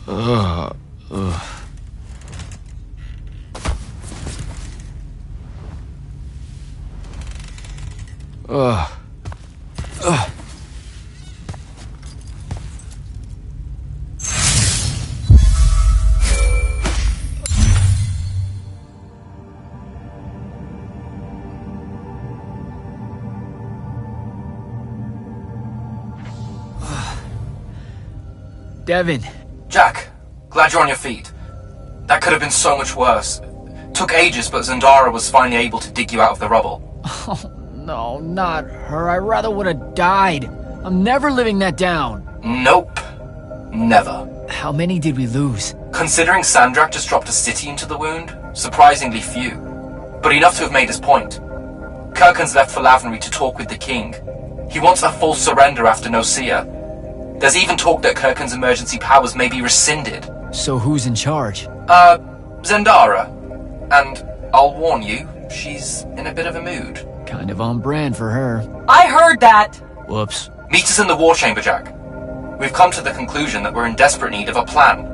Ugh. Ugh. Ugh. Ugh. Devin. Jack, glad you're on your feet. That could have been so much worse. Took ages, but Zendara was finally able to dig you out of the rubble. Oh, no, not her. I rather would have died. I'm never living that down. Nope. Never. How many did we lose? Considering Sandrak just dropped a city into the wound, surprisingly few. But enough to have made his point. Kirkhan's left for Lavenry to talk with the king. He wants a full surrender after Nocia. There's even talk that Kirkhan's emergency powers may be rescinded. So who's in charge? Zendara. And I'll warn you, she's in a bit of a mood. Kind of on brand for her. I heard that! Whoops. Meet us in the war chamber, Jack. We've come to the conclusion that we're in desperate need of a plan.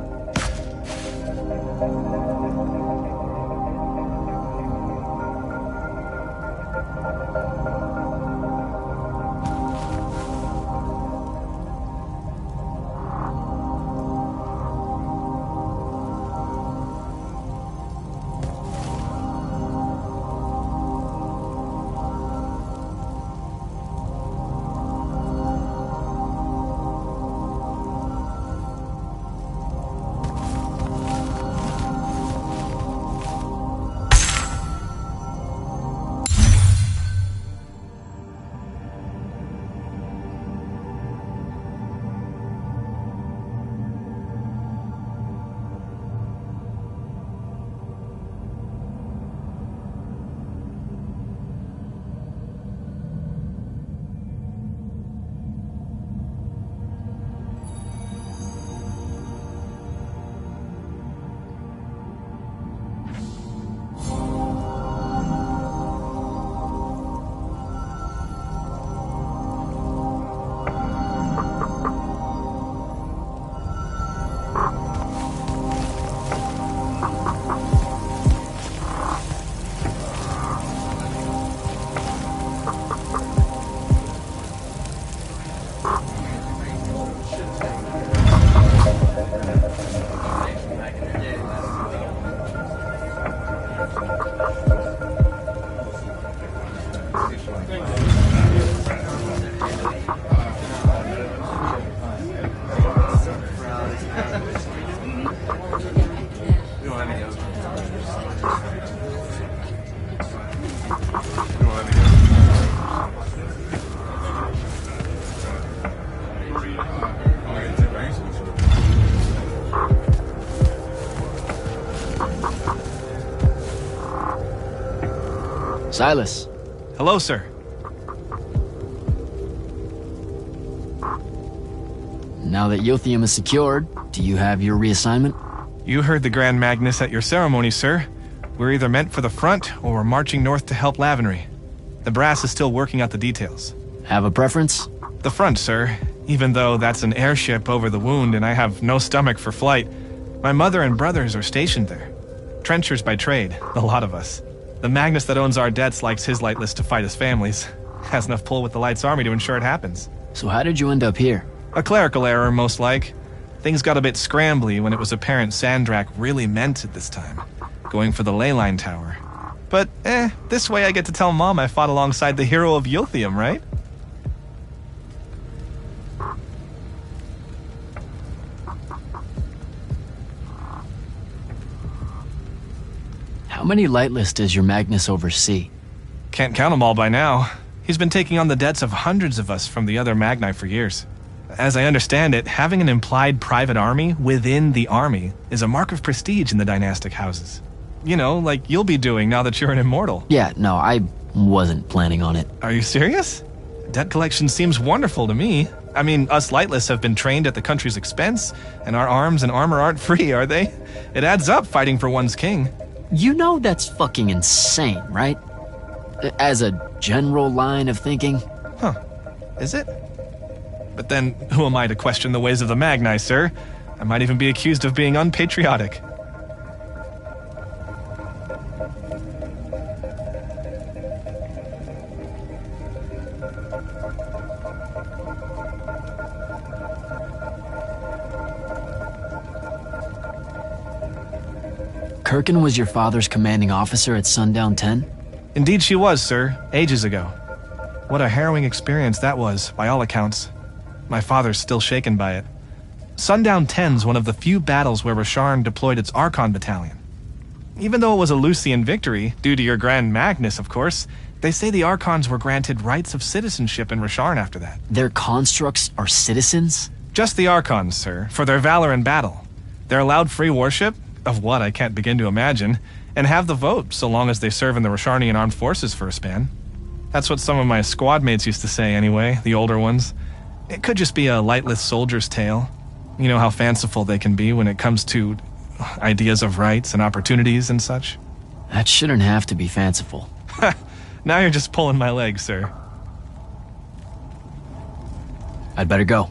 Silas. Hello, sir. Now that Yothium is secured, do you have your reassignment? You heard the Grand Magnus at your ceremony, sir. We're either meant for the front, or we're marching north to help Lavenry. The brass is still working out the details. Have a preference? The front, sir. Even though that's an airship over the wound and I have no stomach for flight. My mother and brothers are stationed there. Trenchers by trade, a lot of us. The Magnus that owns our debts likes his lightless to fight his families. Has enough pull with the Light's army to ensure it happens. So how did you end up here? A clerical error, most like. Things got a bit scrambly when it was apparent Sandrak really meant it this time. Going for the ley line tower. But, this way I get to tell Mom I fought alongside the hero of Yothium, right? How many lightless does your Magnus oversee? Can't count them all by now. He's been taking on the debts of hundreds of us from the other Magni for years. As I understand it, having an implied private army within the army is a mark of prestige in the dynastic houses. You know, like you'll be doing now that you're an immortal. Yeah, no, I wasn't planning on it. Are you serious? Debt collection seems wonderful to me. I mean, us lightless have been trained at the country's expense, and our arms and armor aren't free, are they? It adds up fighting for one's king. You know that's fucking insane, right? As a general line of thinking. Huh. Is it? But then, who am I to question the ways of the Magni, sir? I might even be accused of being unpatriotic. Kirkin was your father's commanding officer at Sundown 10? Indeed she was, sir, ages ago. What a harrowing experience that was, by all accounts. My father's still shaken by it. Sundown 10's one of the few battles where Rasharn deployed its Archon battalion. Even though it was a Lucian victory, due to your Grand Magnus, of course, they say the Archons were granted rights of citizenship in Rasharn after that. Their constructs are citizens? Just the Archons, sir, for their valor in battle. They're allowed free worship, of what I can't begin to imagine, and have the vote so long as they serve in the Rasharnian armed forces for a span. That's what some of my squad mates used to say anyway, the older ones. It could just be a lightless soldier's tale. You know how fanciful they can be when it comes to ideas of rights and opportunities and such. That shouldn't have to be fanciful. Now you're just pulling my leg, sir. I'd better go.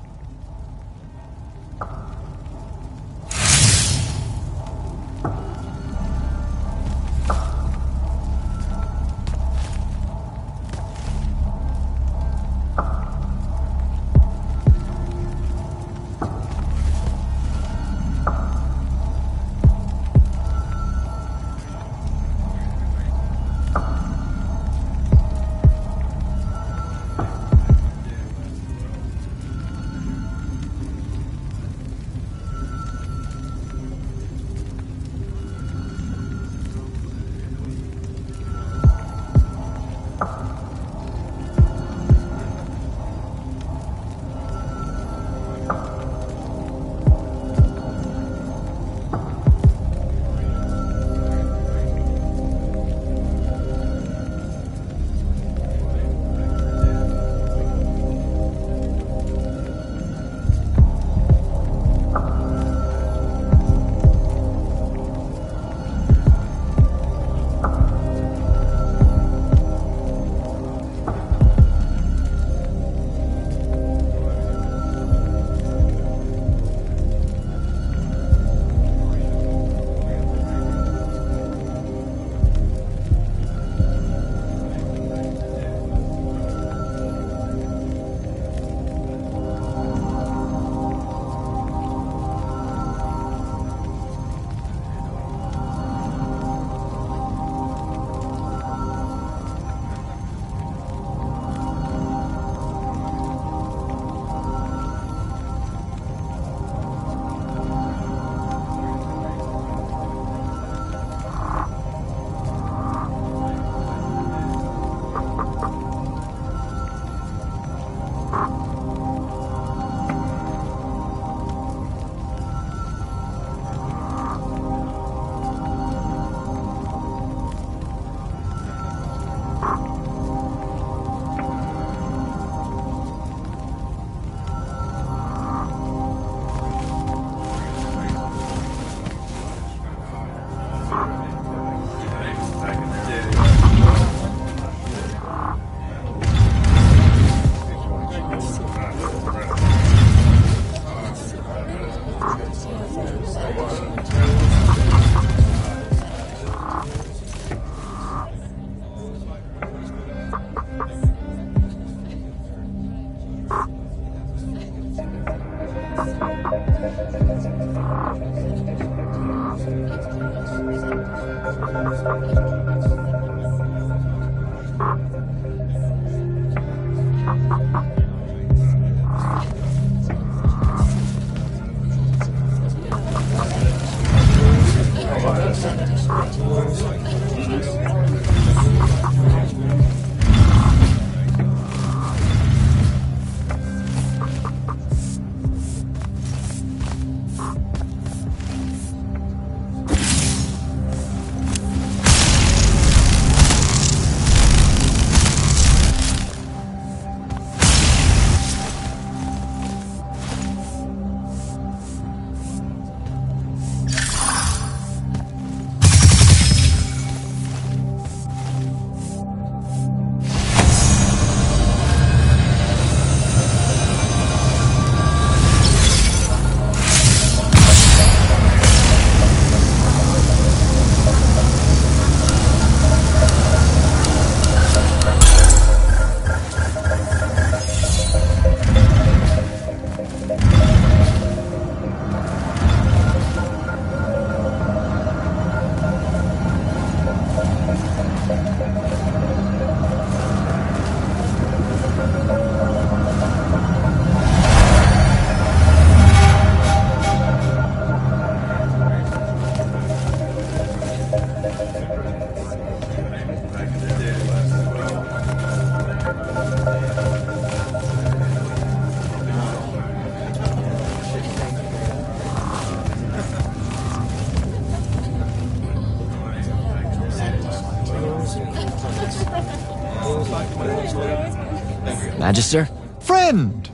Magister? Friend!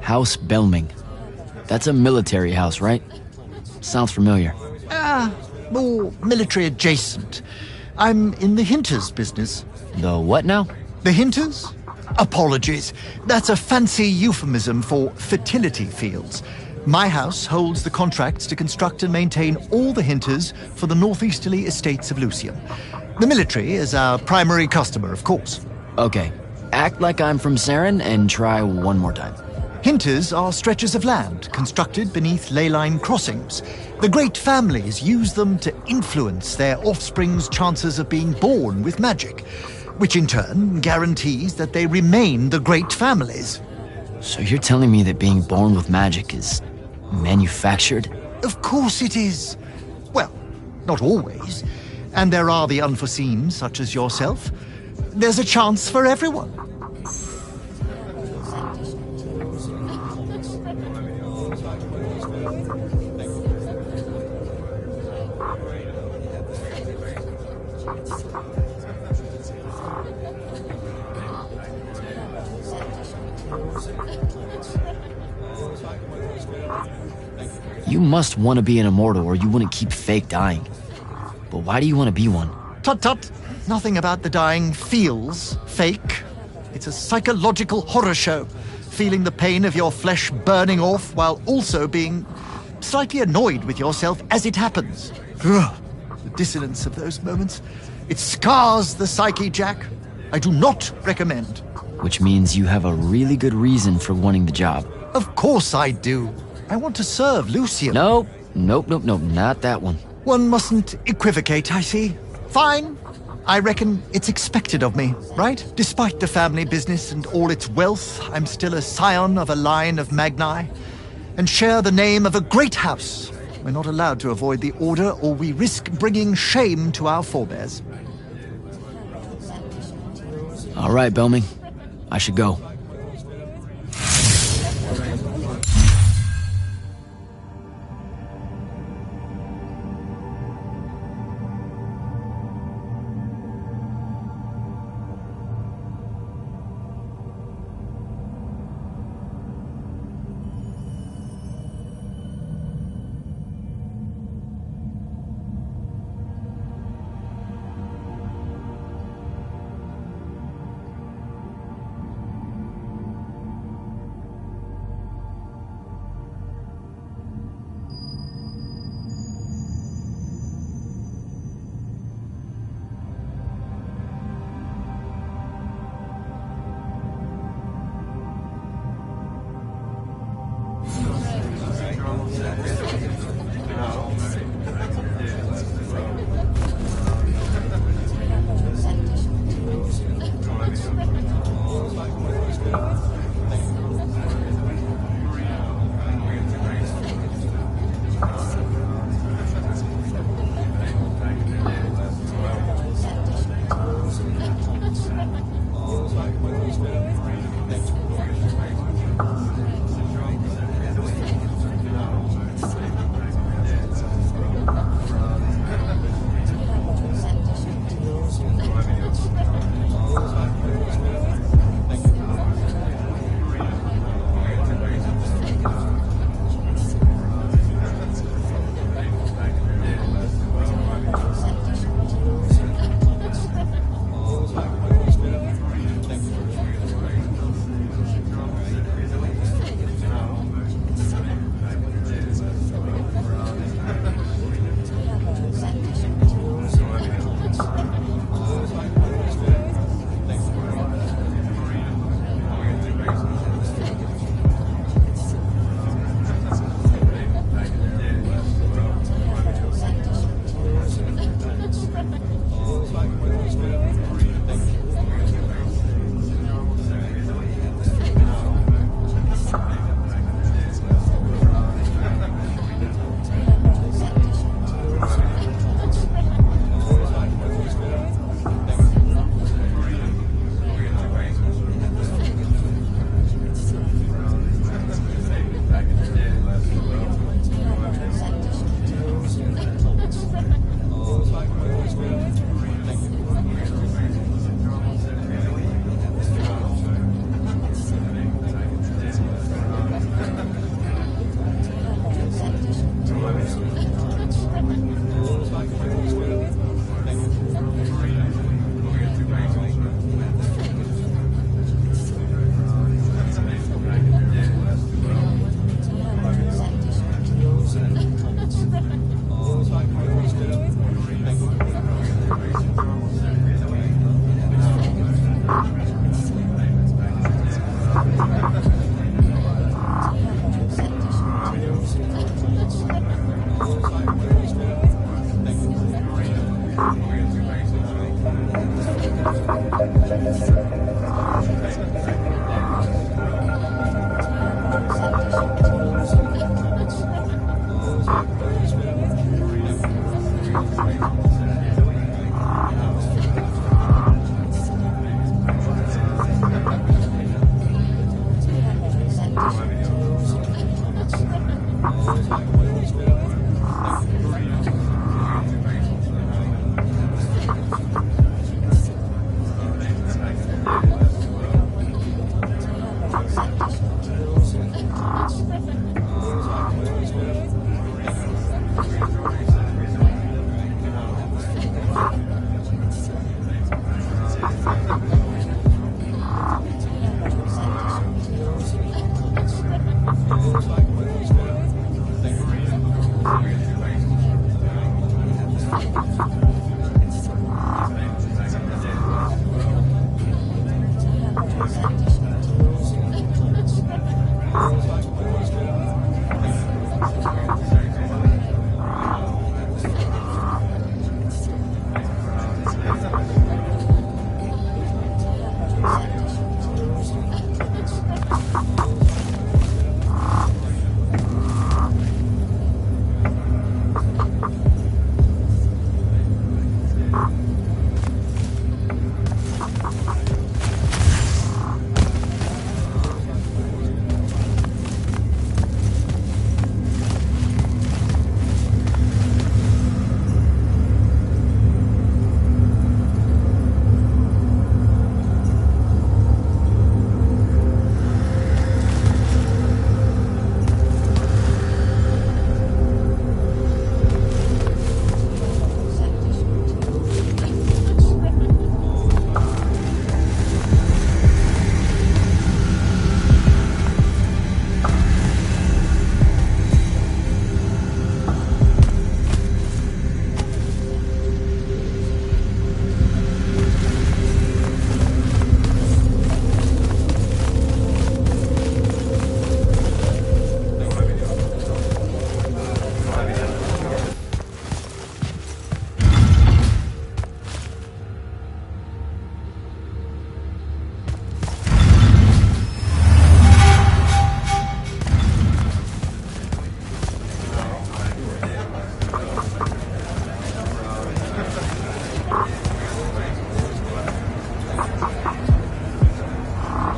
House Belming. That's a military house, right? Sounds familiar. More military adjacent. I'm in the Hinters business. The what now? The Hinters? Apologies. That's a fancy euphemism for fertility fields. My house holds the contracts to construct and maintain all the Hinters for the northeasterly estates of Lucium. The military is our primary customer, of course. Okay. Act like I'm from Saren and try one more time. Hinters are stretches of land constructed beneath ley line crossings. The great families use them to influence their offspring's chances of being born with magic, which in turn guarantees that they remain the great families. So you're telling me that being born with magic is manufactured? Of course it is. Well, not always. And there are the unforeseen, such as yourself. There's a chance for everyone. You must want to be an immortal or you wouldn't keep fake dying. But why do you want to be one? Tut-tut. Nothing about the dying feels fake. It's a psychological horror show. Feeling the pain of your flesh burning off while also being slightly annoyed with yourself as it happens. Ugh, the dissonance of those moments. It scars the psyche, Jack. I do not recommend. Which means you have a really good reason for wanting the job. Of course I do. I want to serve Lucium. Nope, not that one. One mustn't equivocate, I see. Fine. I reckon it's expected of me, right? Despite the family business and all its wealth, I'm still a scion of a line of Magni, and share the name of a great house. We're not allowed to avoid the order, or we risk bringing shame to our forebears. All right, Belming. I should go.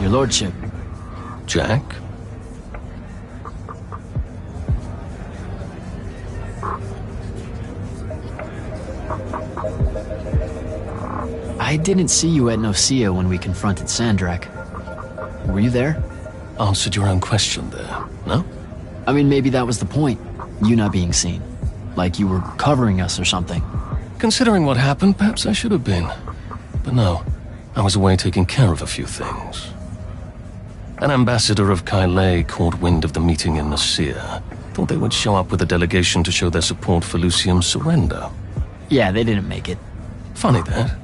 Your lordship. Jack? I didn't see you at Nicaea when we confronted Sandrak. Were you there? Answered your own question there, no? I mean, maybe that was the point. You not being seen. Like you were covering us or something. Considering what happened, perhaps I should have been. But no, I was away taking care of a few things. An ambassador of Kylay caught wind of the meeting in Nicaea. Thought they would show up with a delegation to show their support for Lucium's surrender. Yeah, they didn't make it. Funny that.